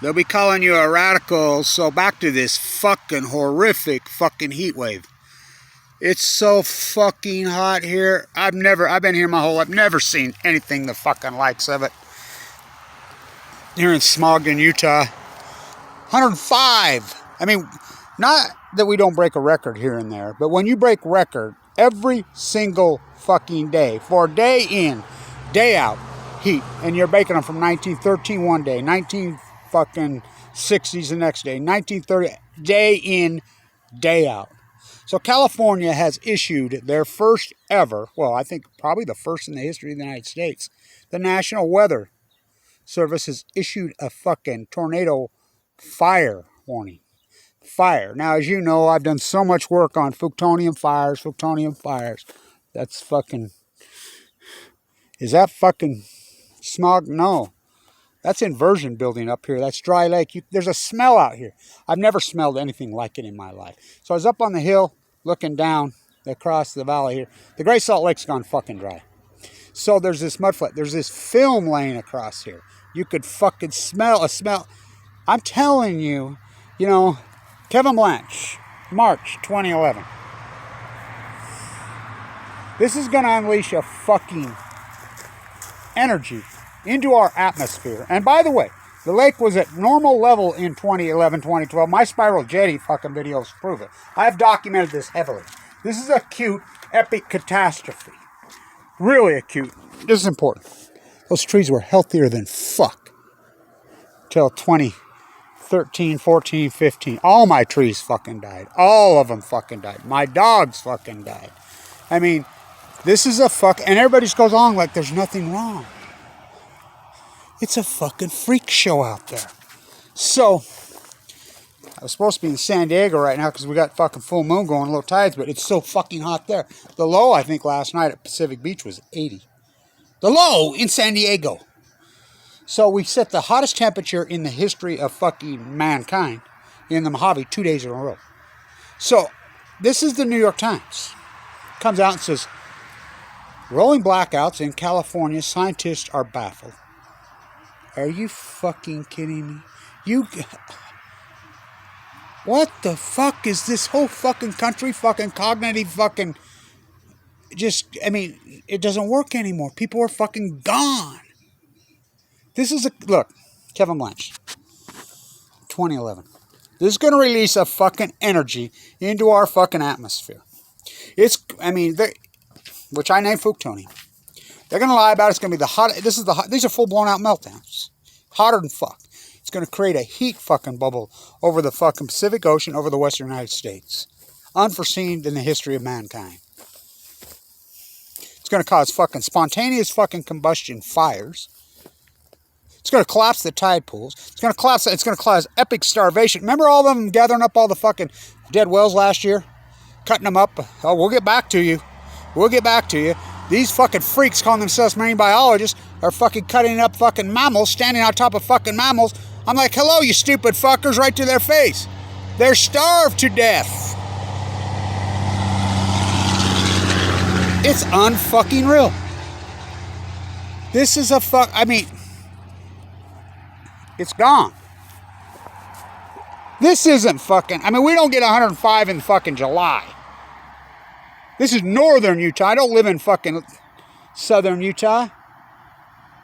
They'll be calling you a radical. So back to this fucking horrific fucking heat wave. It's so fucking hot here. I've been here my whole life, never seen anything the fucking likes of it. Here in Smogton, Utah. 105. I mean, not that we don't break a record here and there, but when you break record every single fucking day, for day in, day out, heat, and you're breaking them from 1913 one day, 1960s the next day, 1930, day in, day out. So California has issued their first ever, well, I think probably the first in the history of the United States, the National Weather Service has issued a fucking tornado fire warning. Fire. Now, as you know, I've done so much work on Fukushima fires. That's fucking... Is that fucking smog? No. That's inversion building up here. That's dry lake. There's a smell out here. I've never smelled anything like it in my life. So I was up on the hill looking down across the valley here. The Great Salt Lake's gone fucking dry. So there's this mud flat. There's this film laying across here. You could fucking smell a smell. I'm telling you, you know, Kevin Blanche, March 2011. This is going to unleash a fucking energy into our atmosphere. And by the way, the lake was at normal level in 2011, 2012. My spiral jetty fucking videos prove it. I have documented this heavily. This is acute, epic catastrophe. Really acute. This is important. Those trees were healthier than fuck till 2013, 14, 15. All my trees fucking died. All of them fucking died. My dogs fucking died. I mean, this is a fuck... And everybody just goes on like there's nothing wrong. It's a fucking freak show out there. So, I was supposed to be in San Diego right now because we got fucking full moon going, low tides, but it's so fucking hot there. The low, I think, last night at Pacific Beach was 80. The low in San Diego. So we set the hottest temperature in the history of fucking mankind in the Mojave 2 days in a row. So, this is the New York Times. Comes out and says, rolling blackouts in California, scientists are baffled. Are you fucking kidding me? What the fuck is this whole fucking country fucking cognitive fucking... Just, I mean, it doesn't work anymore. People are fucking gone. This is look, Kevin Blanche, 2011. This is going to release a fucking energy into our fucking atmosphere. It's, I mean, which I named Fukushima. They're going to lie about it. It's going to be the hot. These are full blown out meltdowns. Hotter than fuck. It's going to create a heat fucking bubble over the fucking Pacific Ocean, over the western United States. Unforeseen in the history of mankind. It's going to cause fucking spontaneous fucking combustion fires. It's going to collapse the tide pools. It's going to cause epic starvation. Remember all of them gathering up all the fucking dead whales last year? Cutting them up. Oh, we'll get back to you. We'll get back to you. These fucking freaks calling themselves marine biologists are fucking cutting up fucking mammals, standing on top of fucking mammals. I'm like, hello, you stupid fuckers, right to their face. They're starved to death. It's unfucking real. This is a I mean, it's gone. This isn't fucking... I mean, we don't get 105 in fucking July. This is northern Utah. I don't live in fucking southern Utah.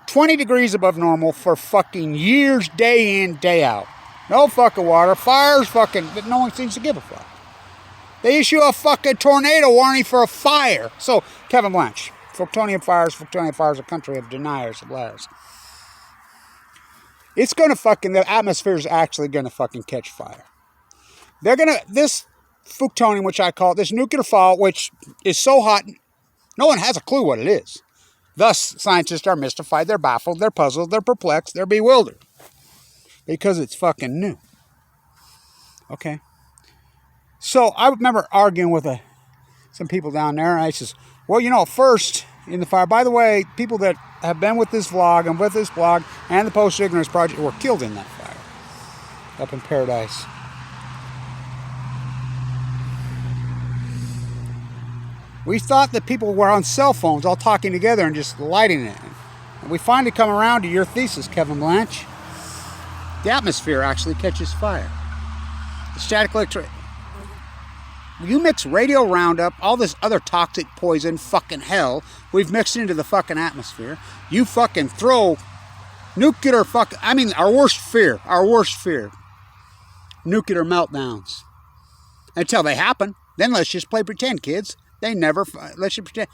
20 degrees above normal for fucking years, day in, day out. No fucking water. Fires fucking... But no one seems to give a fuck. They issue a fucking tornado warning for a fire. So, Kevin Blanche. Fukushima fires, a country of deniers of liars. It's going to fucking... The atmosphere is actually going to fucking catch fire. They're going to... This Fukushima, which I call it, this nuclear fallout, which is so hot, no one has a clue what it is. Thus, scientists are mystified, they're baffled, they're puzzled, they're perplexed, they're bewildered. Because it's fucking new. Okay? So, I remember arguing with some people down there, and I says, well, you know, first in the fire, by the way, people that have been with this vlog and with this blog and the Post-Ignorance Project were killed in that fire. Up in Paradise. We thought that people were on cell phones all talking together and just lighting it. And we finally come around to your thesis, Kevin Blanche. The atmosphere actually catches fire. The static electricity. You mix radio Roundup, all this other toxic poison, fucking hell, we've mixed into the fucking atmosphere. You fucking throw nuclear our worst fear, nuclear meltdowns. Until they happen, then let's just play pretend, kids. Let's just pretend.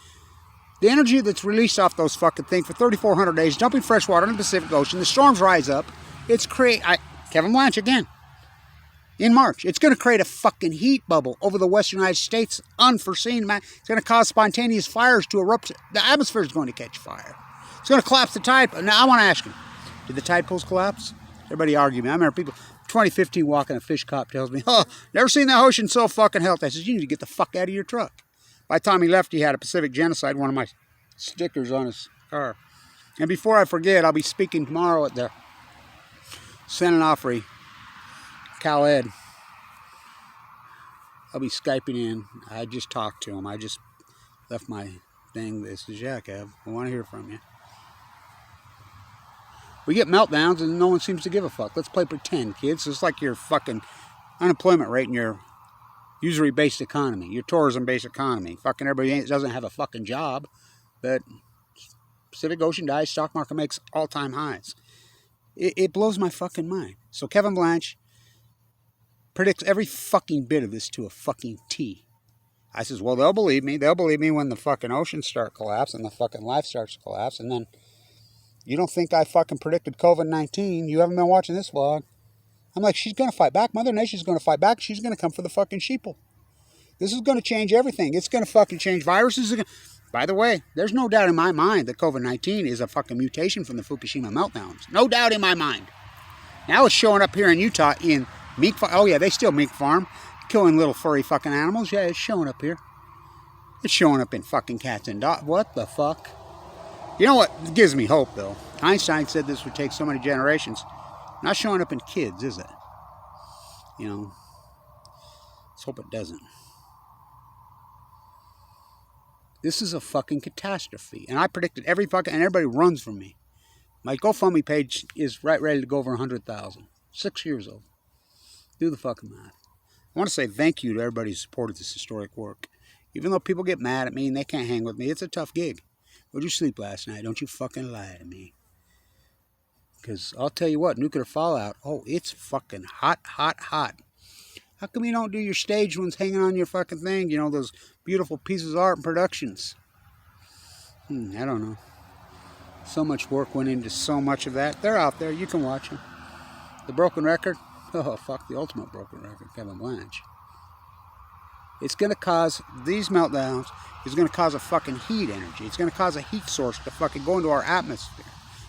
The energy that's released off those fucking things for 3,400 days, dumping fresh water in the Pacific Ocean, the storms rise up, Kevin Blanche again. In March, it's going to create a fucking heat bubble over the western United States, unforeseen, man. It's going to cause spontaneous fires to erupt. The atmosphere is going to catch fire. It's going to collapse the tide. Now, I want to ask you, did the tide pools collapse? Everybody argue me. I remember people, 2015, walking a fish cop tells me, oh, never seen that ocean so fucking healthy. I said, you need to get the fuck out of your truck. By the time he left, he had a Pacific Genocide, one of my stickers on his car. And before I forget, I'll be speaking tomorrow at the San Onofre Cal Ed. I'll be Skyping in. I just talked to him. I just left my thing. This is Jack Ev. I want to hear from you. We get meltdowns and no one seems to give a fuck. Let's play pretend, kids. It's like your fucking unemployment rate in your usury-based economy, your tourism-based economy. Fucking everybody doesn't have a fucking job, but Pacific Ocean dies, stock market makes all-time highs. It blows my fucking mind. So Kevin Blanche predicts every fucking bit of this to a fucking T. I says, well, they'll believe me. They'll believe me when the fucking oceans start collapsing and the fucking life starts to collapse. And then, you don't think I fucking predicted COVID-19. You haven't been watching this vlog. I'm like, she's going to fight back. Mother Nature's going to fight back. She's going to come for the fucking sheeple. This is going to change everything. It's going to fucking change viruses. By the way, there's no doubt in my mind that COVID-19 is a fucking mutation from the Fukushima meltdowns. No doubt in my mind. Now it's showing up here in Utah in mink farm. Oh yeah, they still mink farm. Killing little furry fucking animals. Yeah, it's showing up here. It's showing up in fucking cats and dogs. What the fuck? You know what gives me hope though? Einstein said this would take so many generations. Not showing up in kids, is it? You know, let's hope it doesn't. This is a fucking catastrophe. And I predicted every fucking, and everybody runs from me. My GoFundMe page is right ready to go over 100,000. 6 years old. Do the fucking math. I want to say thank you to everybody who supported this historic work. Even though people get mad at me and they can't hang with me, it's a tough gig. Where'd you sleep last night? Don't you fucking lie to me. Because I'll tell you what, nuclear fallout, oh, it's fucking hot, hot, hot. How come you don't do your staged ones hanging on your fucking thing? You know, those beautiful pieces of art and productions. I don't know. So much work went into so much of that. They're out there. You can watch them. The Broken Record. Oh, fuck, the ultimate broken record. Kevin Blanche. It's going to cause, these meltdowns, is going to cause a fucking heat energy. It's going to cause a heat source to fucking go into our atmosphere.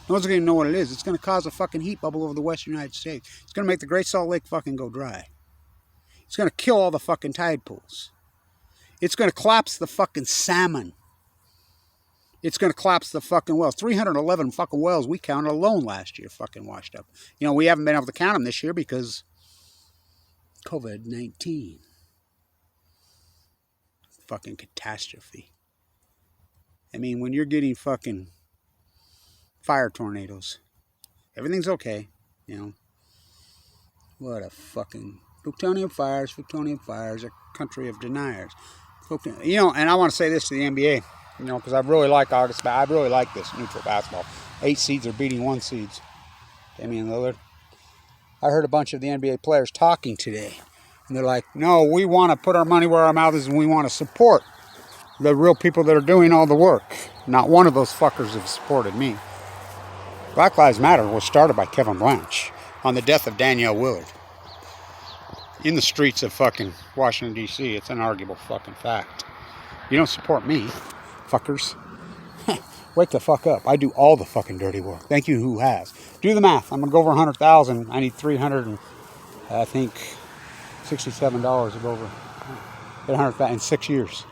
No one's going to know what it is. It's going to cause a fucking heat bubble over the western United States. It's going to make the Great Salt Lake fucking go dry. It's going to kill all the fucking tide pools. It's going to collapse the fucking salmon. It's going to collapse the fucking wells. 311 fucking wells we counted alone last year fucking washed up. You know, we haven't been able to count them this year because COVID-19. Fucking catastrophe. I mean, when you're getting fucking fire tornadoes, everything's okay, you know. What a fucking plutonium fires, a country of deniers. You know, and I want to say this to the NBA, you know, because I really like August. I really like this neutral basketball. 8 seeds are beating 1 seeds. Damian Lillard. I heard a bunch of the NBA players talking today, and they're like, no, we want to put our money where our mouth is, and we want to support the real people that are doing all the work. Not one of those fuckers have supported me. Black Lives Matter was started by Kevin Blanche on the death of Danielle Willard. In the streets of fucking Washington, D.C. It's an arguable fucking fact. You don't support me, fuckers. Wake the fuck up. I do all the fucking dirty work. Thank you who has. Do the math. I'm going to go over 100,000. I need 300 and I think $67 to go over 100,000 in 6 years.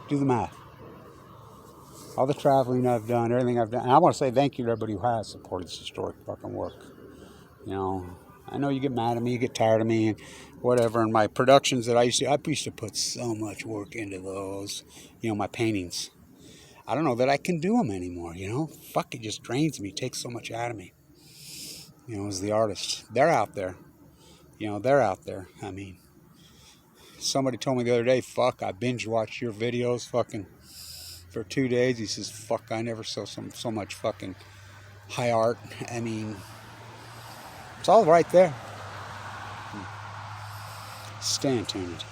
Do the math. All the traveling I've done, everything I've done. And I want to say thank you to everybody who has supported this historic fucking work. You know, I know you get mad at me, you get tired of me, and whatever. And my productions that I used to put so much work into those. You know, my paintings. I don't know that I can do them anymore, you know. Fuck, it just drains me, takes so much out of me. You know, as the artists, they're out there. You know, they're out there. I mean, somebody told me the other day, fuck, I binge watched your videos fucking for 2 days. He says, fuck, I never saw so much fucking high art. I mean, it's all right there. Stay tuned.